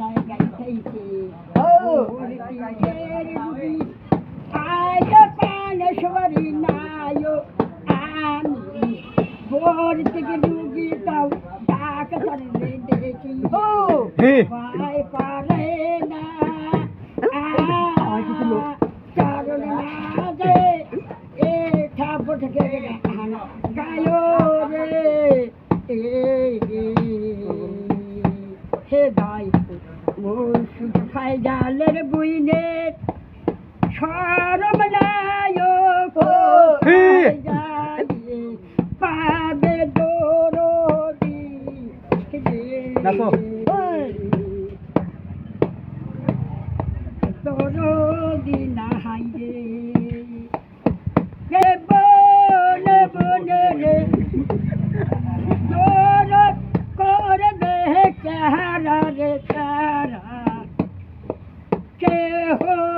গলায় গাইতেছে আয় পানেশ্বরী নায়ক আমি ভোর থেকে ডুবি তাও ডাক চললে দেখি ভয় পারে না চারণ মাঝে এ ঠাকুর থেকে গায়ো রে হে ভাই মোর সুখ খাই জালের বুইনে সরম নায়ক পাবে দরদি দরদি নাহাই রে বলে বলে রে তোর করবে চেহারা রে তারা কে হো